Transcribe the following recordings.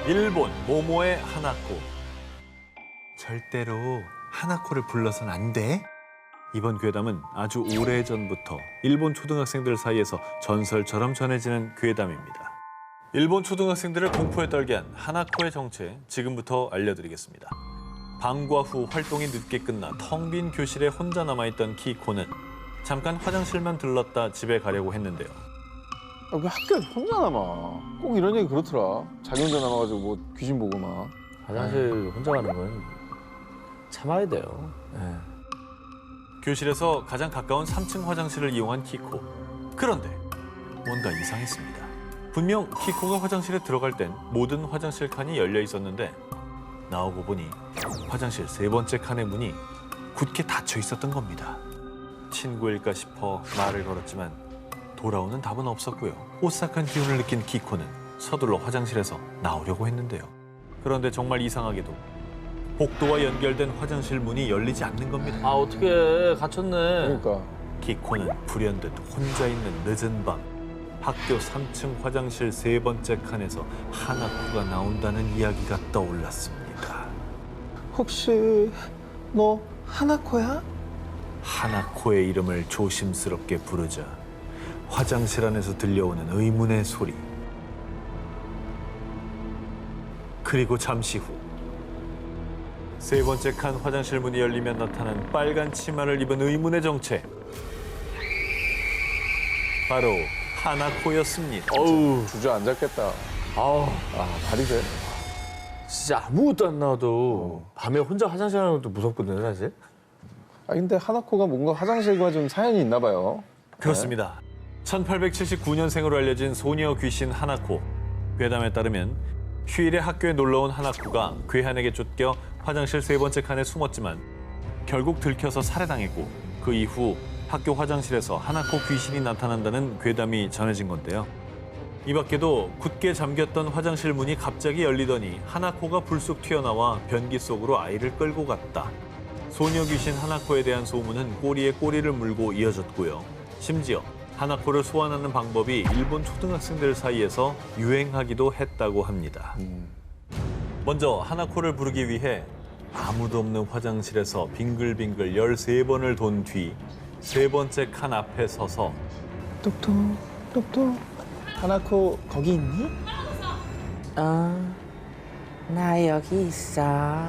일본 모모의 하나코. 절대로 하나코를 불러선 안 돼. 이번 괴담은 아주 오래전부터 일본 초등학생들 사이에서 전설처럼 전해지는 괴담입니다. 일본 초등학생들을 공포에 떨게 한 하나코의 정체, 지금부터 알려드리겠습니다. 방과 후 활동이 늦게 끝나 텅 빈 교실에 혼자 남아있던 키코는 잠깐 화장실만 들렀다 집에 가려고 했는데요. 왜 학교에 혼자 남아? 꼭 이런 얘기 그렇더라. 자기 혼자 남아가지고 뭐 귀신 보고 막. 화장실 혼자 가는 건 참아야 돼요. 네. 교실에서 가장 가까운 3층 화장실을 이용한 키코. 그런데 뭔가 이상했습니다. 분명 키코가 화장실에 들어갈 땐 모든 화장실 칸이 열려 있었는데 나오고 보니 화장실 3번째 칸의 문이 굳게 닫혀 있었던 겁니다. 친구일까 싶어 말을 걸었지만 돌아오는 답은 없었고요. 오싹한 기운을 느낀 키코는 서둘러 화장실에서 나오려고 했는데요. 그런데 정말 이상하게도 복도와 연결된 화장실 문이 열리지 않는 겁니다. 아 어떻게 갇혔네. 그러니까. 키코는 불현듯 혼자 있는 늦은 밤 학교 3층 화장실 3번째 칸에서 하나코가 나온다는 이야기가 떠올랐습니다. 혹시 너 하나코야? 하나코의 이름을 조심스럽게 부르자 화장실 안에서 들려오는 의문의 소리. 그리고 잠시 후 3번째 칸 화장실 문이 열리면 나타난 빨간 치마를 입은 의문의 정체. 바로 하나코였습니다. 어우, 주저앉았겠다. 아우, 발이 돼. 진짜 아무것도 안 나와도 밤에 혼자 화장실 가는 것도 무섭거든요, 사실. 근데 하나코가 뭔가 화장실과 좀 사연이 있나 봐요. 그렇습니다. 1879년생으로 알려진 소녀 귀신 하나코. 괴담에 따르면 휴일에 학교에 놀러온 하나코가 괴한에게 쫓겨 화장실 3번째 칸에 숨었지만 결국 들켜서 살해당했고 그 이후 학교 화장실에서 하나코 귀신이 나타난다는 괴담이 전해진 건데요. 이 밖에도 굳게 잠겼던 화장실 문이 갑자기 열리더니 하나코가 불쑥 튀어나와 변기 속으로 아이를 끌고 갔다. 소녀 귀신 하나코에 대한 소문은 꼬리에 꼬리를 물고 이어졌고요. 심지어 하나코를 소환하는 방법이 일본 초등학생들 사이에서 유행하기도 했다고 합니다. 먼저 하나코를 부르기 위해 아무도 없는 화장실에서 빙글빙글 13번을 돈 뒤 3번째 칸 앞에 서서 똑똑 똑똑. 하나코 거기 있니? 나 여기 있어.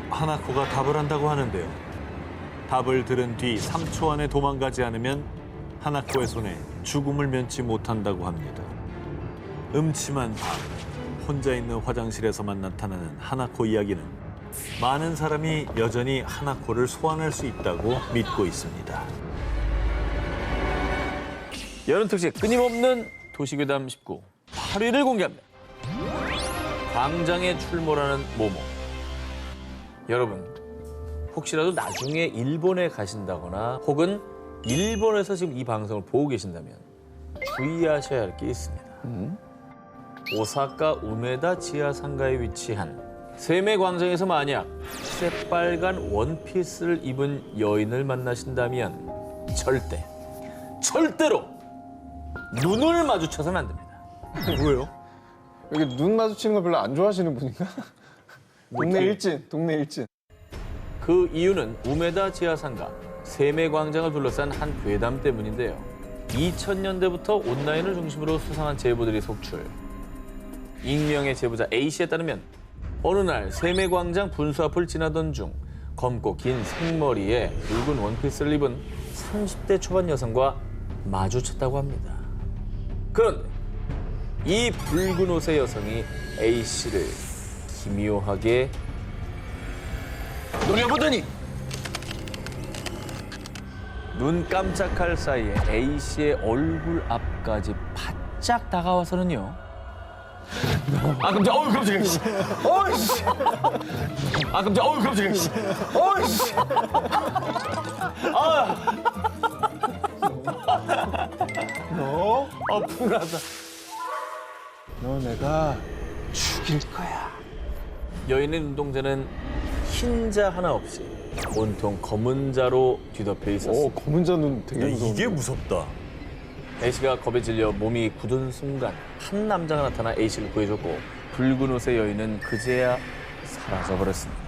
하나코가 답을 한다고 하는데요. 답을 들은 뒤 3초 안에 도망가지 않으면 하나코의 손에 죽음을 면치 못한다고 합니다. 음침한 밤, 혼자 있는 화장실에서만 나타나는 하나코 이야기는 많은 사람이 여전히 하나코를 소환할 수 있다고 믿고 있습니다. 여름 특집 끊임없는 도시괴담 19 8위를 공개합니다. 광장에 출몰하는 모모. 여러분, 혹시라도 나중에 일본에 가신다거나 혹은 일본에서 지금 이 방송을 보고 계신다면 주의하셔야 할 게 있습니다. 오사카 우메다 지하상가에 위치한 세메 광장에서 만약 새빨간 원피스를 입은 여인을 만나신다면 절대로 눈을 마주쳐서는 안 됩니다. 뭐예요? 여기 눈 마주치는 걸 별로 안 좋아하시는 분인가? 동네 일진. 그 이유는 우메다 지하상가 세메 광장을 둘러싼 한 괴담 때문인데요. 2000년대부터 온라인을 중심으로 수상한 제보들이 속출. 익명의 제보자 A씨에 따르면 어느 날 세메 광장 분수 앞을 지나던 중 검고 긴 생머리에 붉은 원피스를 입은 30대 초반 여성과 마주쳤다고 합니다. 그런데 이 붉은 옷의 여성이 A씨를 기묘하게 노려보더니 눈 깜짝할 사이에 A씨의 얼굴 앞까지 바짝 다가와서는요. 아 깜짝, 어우 깜짝이야. 어이씨. 아 깜짝, 어우 깜짝이야. 어이씨. 분하다. 너 내가 죽일 거야. 여인의 눈동자는 흰자 하나 없이 온통 검은 자로 뒤덮여 있었습니다. 검은 자는 되게 무서운데. 이게 무섭다. A씨가 겁에 질려 몸이 굳은 순간 한 남자가 나타나 A씨를 구해줬고 붉은 옷의 여인은 그제야 사라져버렸습니다.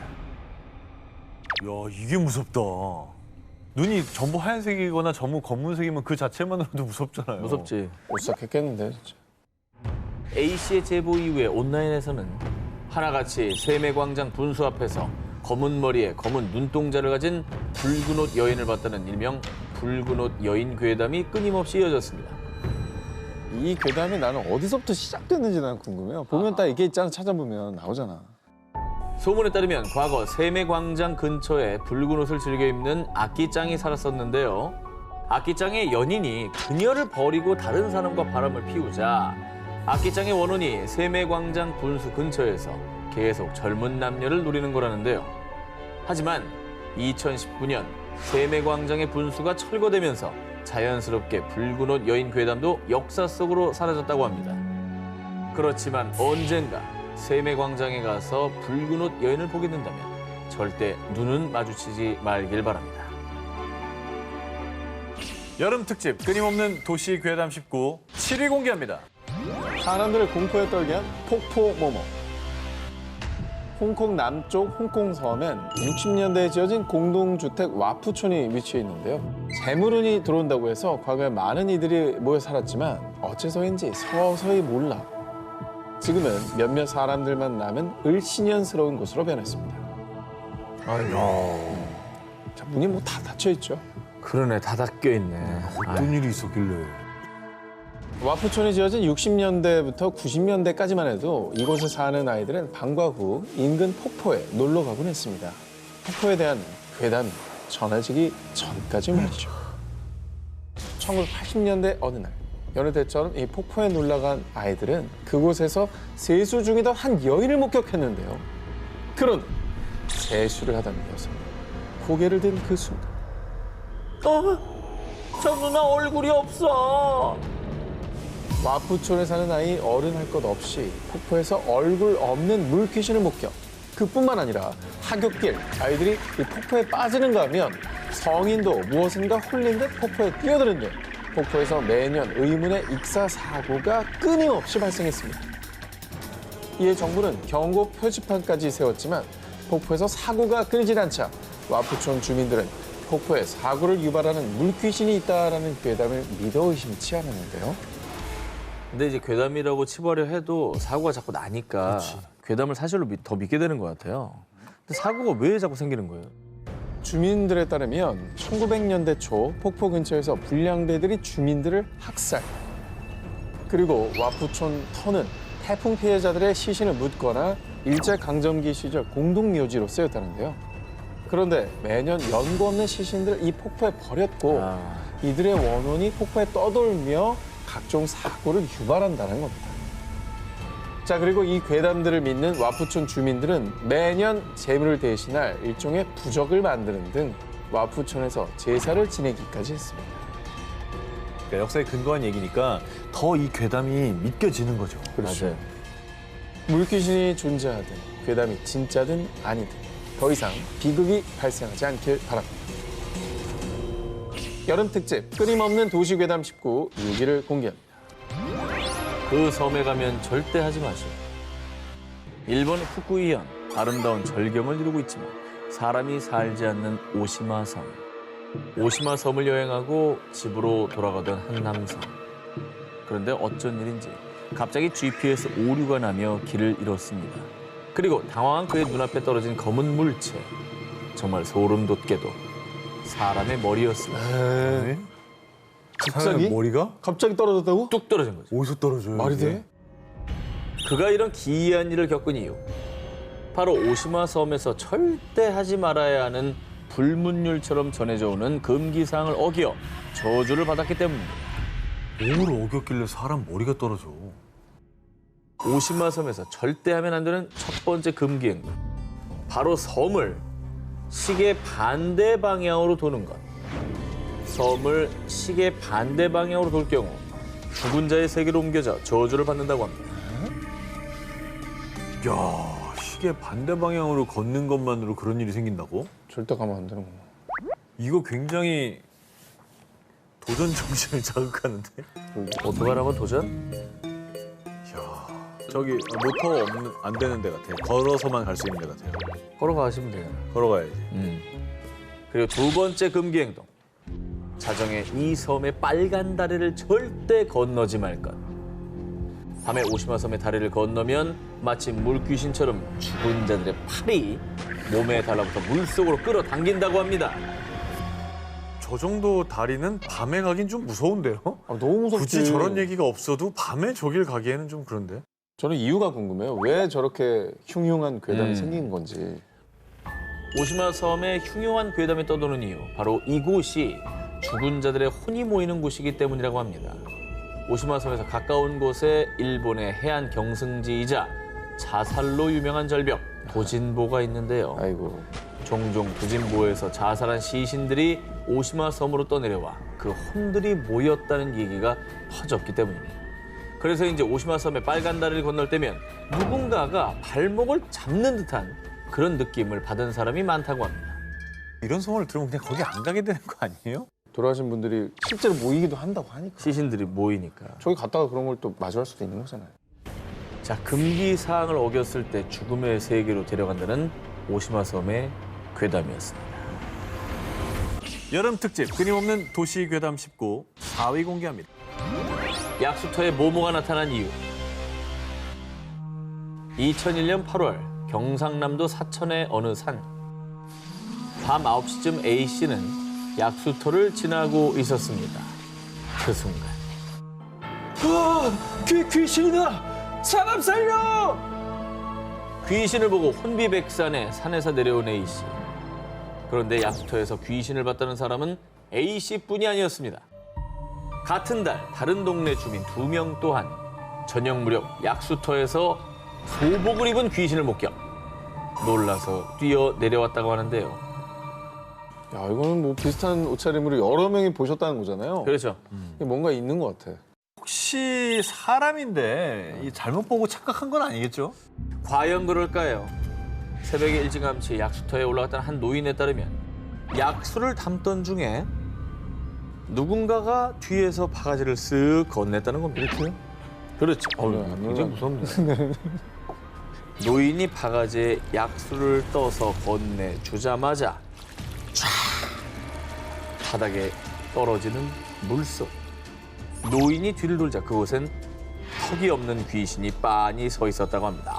야, 이게 무섭다. 눈이 전부 하얀색이거나 전부 검은색이면 그 자체만으로도 무섭잖아요. 무섭지? 오싹했겠는데 진짜. A씨의 제보 이후에 온라인에서는 하나같이 세매광장 분수 앞에서 검은 머리에 검은 눈동자를 가진 붉은 옷 여인을 봤다는 일명 붉은 옷 여인 괴담이 끊임없이 이어졌습니다. 이 괴담이 나는 어디서부터 시작됐는지 난 궁금해요. 보면 딱 이게 있잖아, 찾아보면 나오잖아. 소문에 따르면 과거 세매광장 근처에 붉은 옷을 즐겨 입는 악기짱이 살았었는데요. 악기짱의 연인이 그녀를 버리고 다른 사람과 바람을 피우자 악기짱의 원혼이 세매광장 분수 근처에서 계속 젊은 남녀를 노리는 거라는데요. 하지만 2019년 세매광장의 분수가 철거되면서 자연스럽게 붉은 옷 여인 괴담도 역사 속으로 사라졌다고 합니다. 그렇지만 언젠가 세매광장에 가서 붉은 옷 여인을 보게 된다면 절대 눈은 마주치지 말길 바랍니다. 여름 특집 끊임없는 도시 괴담 19 7위 공개합니다. 사람들을 공포에 떨게 한 폭포 모모. 홍콩 남쪽 홍콩 섬엔 60년대에 지어진 공동주택 와푸촌이 위치해 있는데요. 재물운이 들어온다고 해서 과거에 많은 이들이 모여 살았지만 어째서인지 서서히 몰라 지금은 몇몇 사람들만 남은 을씨년스러운 곳으로 변했습니다. 자, 문이 뭐 다 닫혀 있죠. 그러네, 다 닦여 있네. 어떤 일이 있었길래. 와푸촌이 지어진 60년대부터 90년대까지만 해도 이곳에 사는 아이들은 방과 후 인근 폭포에 놀러 가곤 했습니다. 폭포에 대한 괴담이 전해지기 전까지 말이죠. 1980년대 어느 날 여느 때처럼 이 폭포에 놀러 간 아이들은 그곳에서 세수 중이던 한 여인을 목격했는데요. 그런 세수를 하던 여성, 고개를 든 그 순간 저 누나 얼굴이 없어. 와푸촌에 사는 아이 어른 할 것 없이 폭포에서 얼굴 없는 물귀신을 목격. 그뿐만 아니라 하굣길 아이들이 이 폭포에 빠지는가 하면 성인도 무엇인가 홀린 듯 폭포에 뛰어드는데 폭포에서 매년 의문의 익사 사고가 끊임없이 발생했습니다. 이에 정부는 경고 표지판까지 세웠지만 폭포에서 사고가 끊이질 않자 와푸촌 주민들은 폭포에 사고를 유발하는 물귀신이 있다라는 괴담을 믿어 의심치 않았는데요. 근데 이제 괴담이라고 치부하려 해도 사고가 자꾸 나니까 괴담을 사실로 더 믿게 되는 것 같아요. 근데 사고가 왜 자꾸 생기는 거예요? 주민들에 따르면 1900년대 초 폭포 근처에서 불량배들이 주민들을 학살. 그리고 와푸촌 터는 태풍 피해자들의 시신을 묻거나 일제강점기 시절 공동묘지로 쓰였다는데요. 그런데 매년 연고 없는 시신들을 이 폭포에 버렸고 이들의 원혼이 폭포에 떠돌며 각종 사고를 유발한다는 겁니다. 자, 그리고 이 괴담들을 믿는 와푸촌 주민들은 매년 재물을 대신할 일종의 부적을 만드는 등 와푸촌에서 제사를 지내기까지 했습니다. 그러니까 역사에 근거한 얘기니까 더 이 괴담이 믿겨지는 거죠. 그렇죠. 물귀신이 존재하든 괴담이 진짜든 아니든 더 이상 비극이 발생하지 않길 바랍니다. 여름 특집 끊임없는 도시 괴담 19 6위를 공개합니다. 그 섬에 가면 절대 하지 마시오. 일본 후쿠이현, 아름다운 절경을 이루고 있지만 사람이 살지 않는 오시마 섬. 오시마 섬을 여행하고 집으로 돌아가던 한 남성. 그런데 어쩐 일인지 갑자기 GPS 오류가 나며 길을 잃었습니다. 그리고 당황한 그의 눈앞에 떨어진 검은 물체. 정말 소름 돋게도 사람의 머리였습니다. 네? 갑자기? 머리가 갑자기 떨어졌다고? 뚝 떨어진 거죠. 어디서 떨어져요? 말이 이게? 돼? 그가 이런 기이한 일을 겪은 이유. 바로 오시마 섬에서 절대 하지 말아야 하는 불문율처럼 전해져 오는 금기사항을 어기어 저주를 받았기 때문입니다. 뭘 어겼길래 사람 머리가 떨어져? 오시마 섬에서 절대 하면 안 되는 첫 번째 금기행동. 바로 섬을 시계 반대 방향으로 도는 것. 섬을 시계 반대 방향으로 돌 경우 죽은 자의 세계로 옮겨져 저주를 받는다고 합니다. 야, 시계 반대 방향으로 걷는 것만으로 그런 일이 생긴다고? 절대 가면 안 되는구나. 이거 굉장히 도전 정신을 자극하는데? 어떡하라고 도전? 저기 모터 안 되는 데 같아요. 걸어서만 갈 수 있는 데 같아요. 걸어가시면 돼요. 걸어가야지. 그리고 두 번째 금기 행동. 자정에 이 섬의 빨간 다리를 절대 건너지 말 것. 밤에 오시마 섬의 다리를 건너면 마치 물귀신처럼 죽은 자들의 팔이 몸에 달라붙어 물속으로 끌어당긴다고 합니다. 저 정도 다리는 밤에 가긴 좀 무서운데요? 아, 너무 무섭지. 굳이 저런 얘기가 없어도 밤에 저길 가기에는 좀 그런데. 저는 이유가 궁금해요. 왜 저렇게 흉흉한 괴담이 생긴 건지. 오시마 섬에 흉흉한 괴담이 떠도는 이유, 바로 이곳이 죽은 자들의 혼이 모이는 곳이기 때문이라고 합니다. 오시마 섬에서 가까운 곳에 일본의 해안 경승지이자 자살로 유명한 절벽 도진보가 있는데요. 아이고. 종종 도진보에서 자살한 시신들이 오시마 섬으로 떠내려와 그 혼들이 모였다는 얘기가 퍼졌기 때문입니다. 그래서 이제 오시마 섬의 빨간 다리를 건널 때면 누군가가 발목을 잡는 듯한 그런 느낌을 받은 사람이 많다고 합니다. 이런 소문을 들으면 그냥 거기 안 가게 되는 거 아니에요? 돌아가신 분들이 실제로 모이기도 한다고 하니까. 시신들이 모이니까. 저기 갔다가 그런 걸 또 마주할 수도 있는 거잖아요. 자, 금기 사항을 어겼을 때 죽음의 세계로 데려간다는 오시마 섬의 괴담이었습니다. 여름 특집 끊임없는 도시 괴담 19 4위 공개합니다. 약수터에 모모가 나타난 이유. 2001년 8월 경상남도 사천의 어느 산. 밤 9시쯤 A씨는 약수터를 지나고 있었습니다. 그 순간. 귀신이다! 사람 살려! 귀신을 보고 혼비백산에 산에서 내려온 A씨. 그런데 약수터에서 귀신을 봤다는 사람은 A씨뿐이 아니었습니다. 같은 달 다른 동네 주민 2명 또한 저녁 무렵 약수터에서 소복을 입은 귀신을 목격. 놀라서 뛰어 내려왔다고 하는데요. 야, 이거는 뭐 비슷한 옷차림으로 여러 명이 보셨다는 거잖아요. 그렇죠. 이게 뭔가 있는 것 같아. 혹시 사람인데 이 잘못 보고 착각한 건 아니겠죠? 과연 그럴까요? 새벽에 일찌감치 약수터에 올라갔던 한 노인에 따르면 약수를 담던 중에 누군가가 뒤에서 바가지를 쓱 건넸다는 겁니다. 이렇게요? 그렇죠. 굉장히 무섭네요. 노인이 바가지에 약수를 떠서 건네주자마자 촤! 바닥에 떨어지는 물속. 노인이 뒤를 돌자 그곳엔 턱이 없는 귀신이 빤히 서 있었다고 합니다.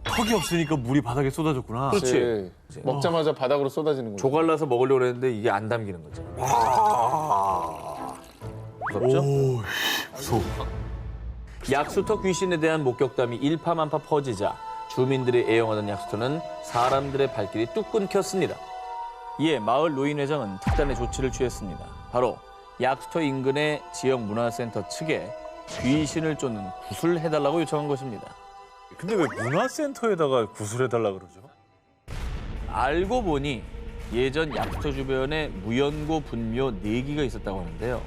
턱이 없으니까 물이 바닥에 쏟아졌구나. 그렇지. 먹자마자 바닥으로 쏟아지는 거죠. 조갈라서 먹으려고 했는데 이게 안 담기는 거죠. 무섭죠? 오, 무서워. 약수터 귀신에 대한 목격담이 일파만파 퍼지자 주민들이 애용하던 약수터는 사람들의 발길이 뚝 끊겼습니다. 이에 마을 노인회장은 특단의 조치를 취했습니다. 바로 약수터 인근의 지역 문화센터 측에 귀신을 쫓는 굿을 해달라고 요청한 것입니다. 근데 왜 문화센터에다가 구슬해달라 그러죠? 알고 보니 예전 약수터 주변에 무연고 분묘 4기가 있었다고 하는데요.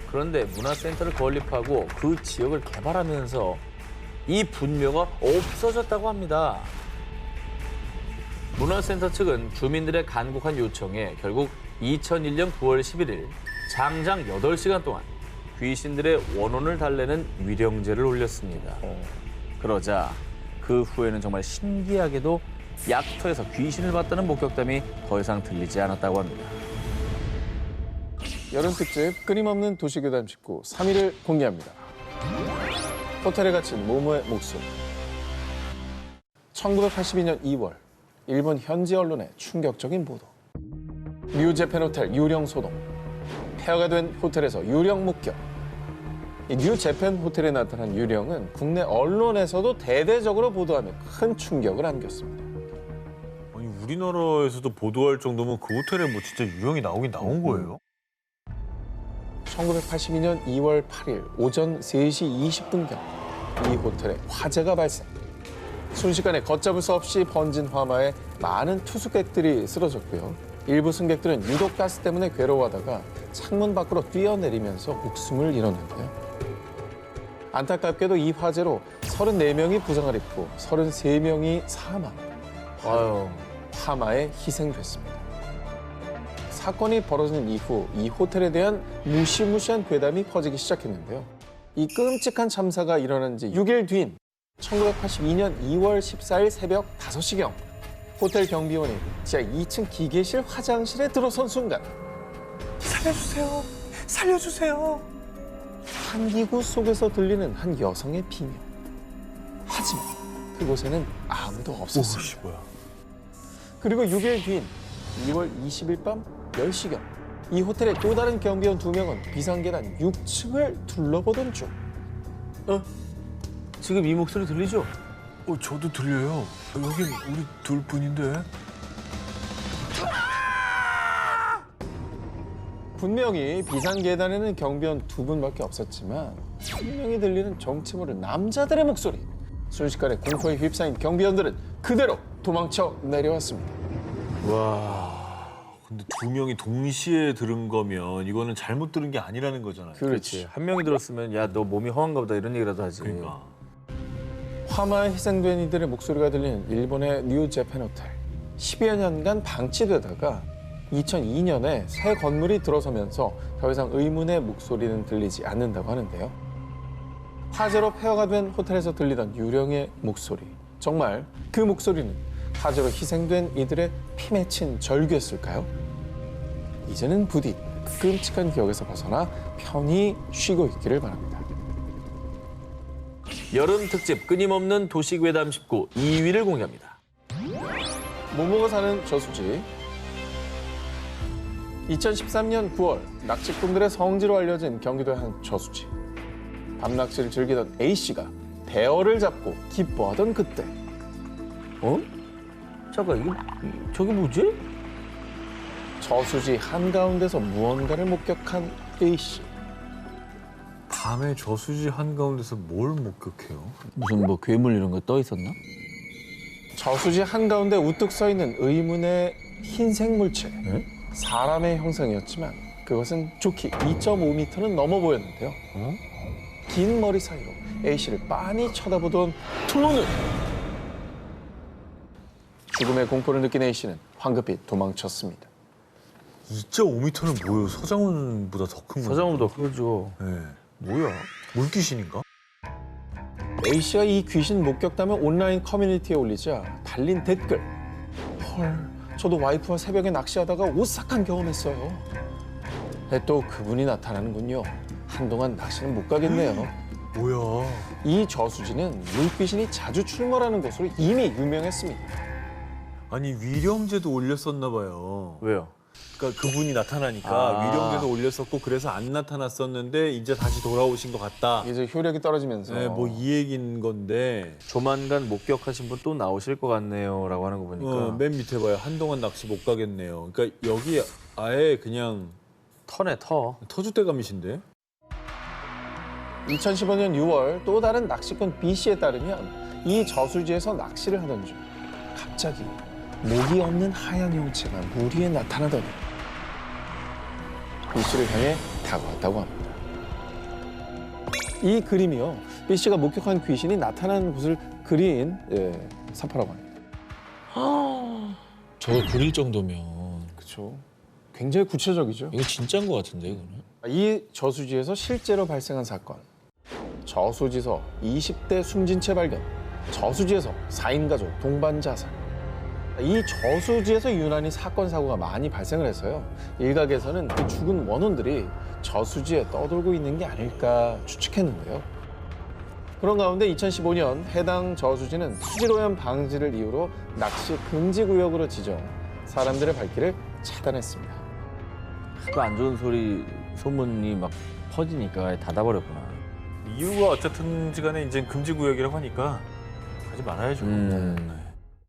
그런데 문화센터를 건립하고 그 지역을 개발하면서 이 분묘가 없어졌다고 합니다. 문화센터 측은 주민들의 간곡한 요청에 결국 2001년 9월 11일 장장 8시간 동안 귀신들의 원혼을 달래는 위령제를 올렸습니다. 그러자 그 후에는 정말 신기하게도 약수터에서 귀신을 봤다는 목격담이 더 이상 들리지 않았다고 합니다. 여름 특집 끊임없는 도시괴담 19 3위를 공개합니다. 호텔에 갇힌 모모의 목숨. 1982년 2월 일본 현지 언론의 충격적인 보도. 뉴재팬 호텔 유령 소동. 폐허가 된 호텔에서 유령 목격. 이 뉴재팬 호텔에 나타난 유령은 국내 언론에서도 대대적으로 보도하며 큰 충격을 안겼습니다. 아니 우리나라에서도 보도할 정도면 그 호텔에 뭐 진짜 유령이 나오긴 나온 거예요? 1982년 2월 8일 오전 3시 20분경 이 호텔에 화재가 발생. 순식간에 걷잡을 수 없이 번진 화마에 많은 투숙객들이 쓰러졌고요. 일부 승객들은 유독 가스 때문에 괴로워하다가 창문 밖으로 뛰어내리면서 목숨을 잃었는데요. 안타깝게도 이 화재로 34명이 부상을 입고 33명이 사망, 아유, 화마에 희생됐습니다. 사건이 벌어진 이후 이 호텔에 대한 무시무시한 괴담이 퍼지기 시작했는데요. 이 끔찍한 참사가 일어난 지 6일 뒤인 1982년 2월 14일 새벽 5시경 호텔 경비원이 지하 2층 기계실 화장실에 들어선 순간 살려주세요. 살려주세요. 한기구 속에서 들리는 한 여성의 비명. 하지만 그곳에는 아무도 없었습니다. 뭐야? 그리고 6일 뒤인 2월 20일 밤 10시경 이 호텔의 또 다른 경비원 2명은 비상계단 6층을 둘러보던 중 지금 이 목소리 들리죠? 저도 들려요. 여긴 우리 둘뿐인데. 분명히 비상계단에는 경비원 2분밖에 없었지만 분명히 들리는 정체 모를 남자들의 목소리. 순식간에 공포에 휩싸인 경비원들은 그대로 도망쳐 내려왔습니다. 근데 두 명이 동시에 들은 거면 이거는 잘못 들은 게 아니라는 거잖아요. 그렇지. 한 명이 들었으면 야 너 몸이 허한가 보다 이런 얘기라도 하지. 그러니까. 화마에 희생된 이들의 목소리가 들리는 일본의 뉴 재팬 호텔. 10여 년간 방치되다가 2002년에 새 건물이 들어서면서 더 이상 의문의 목소리는 들리지 않는다고 하는데요. 화재로 폐허가 된 호텔에서 들리던 유령의 목소리. 정말 그 목소리는 화재로 희생된 이들의 피 맺힌 절규였을까요? 이제는 부디 그 끔찍한 기억에서 벗어나 편히 쉬고 있기를 바랍니다. 여름 특집 끊임없는 도시 괴담 19 2위를 공개합니다. 모모가 사는 저수지. 2013년 9월 낚시꾼들의 성지로 알려진 경기도의 한 저수지. 밤낚시를 즐기던 A씨가 대어를 잡고 기뻐하던 그때 잠깐 저게 뭐지? 저수지 한가운데서 무언가를 목격한 A씨. 밤에 저수지 한가운데서 뭘 목격해요? 무슨 뭐 괴물 이런 거 떠 있었나? 저수지 한가운데 우뚝 서 있는 의문의 흰색 물체. 사람의 형상이었지만 그것은 좋게 2.5m는 넘어 보였는데요. 긴 머리 사이로 A씨를 빤히 쳐다보던 두 눈! 죽음의 공포를 느낀 A씨는 황급히 도망쳤습니다. 2.5m는 뭐예요? 서장훈보다 더 큰 거. 서장훈보다 크죠. 네. 뭐야? 물귀신인가? A씨가 이 귀신 목격담을 온라인 커뮤니티에 올리자 달린 댓글. 헐, 저도 와이프와 새벽에 낚시하다가 오싹한 경험했어요. 또 그분이 나타나는군요. 한동안 낚시는 못 가겠네요. 뭐야? 이 저수지는 물귀신이 자주 출몰하는 곳으로 이미 유명했습니다. 아니 위령제도 올렸었나 봐요. 왜요? 그러니까 그분이 나타나니까 아. 위령제도 올렸었고 그래서 안 나타났었는데 이제 다시 돌아오신 것 같다. 이제 효력이 떨어지면서 네, 뭐 이 얘기인 건데 조만간 목격하신 분 또 나오실 것 같네요라고 하는 거 보니까 맨 밑에 봐요. 한동안 낚시 못 가겠네요. 그러니까 여기 아예 그냥 터네 터. 터줏대감이신데? 2015년 6월 또 다른 낚시꾼 B씨에 따르면 이 저수지에서 낚시를 하던 중 갑자기 목이 없는 하얀 형체가 물 위에 나타나더니 B씨를 향해 다가왔다고 합니다. 이 그림이요. B씨가 목격한 귀신이 나타나는 곳을 그린 사파라고 합니다. 저거 그릴 정도면 그렇죠. 굉장히 구체적이죠. 이거 진짜인 것 같은데 이거는. 이 저수지에서 실제로 발생한 사건. 저수지에서 20대 숨진 채 발견. 저수지에서 4인 가족 동반 자살. 이 저수지에서 유난히 사건 사고가 많이 발생을 해서요. 일각에서는 그 죽은 원혼들이 저수지에 떠돌고 있는 게 아닐까 추측했는데요. 그런 가운데 2015년 해당 저수지는 수질오염 방지를 이유로 낚시 금지 구역으로 지정, 사람들의 발길을 차단했습니다. 그 안 좋은 소문이 막 퍼지니까 닫아버렸구나. 이유가 어쨌든지 간에 이제 금지구역이라고 하니까 가지 말아야죠. 음.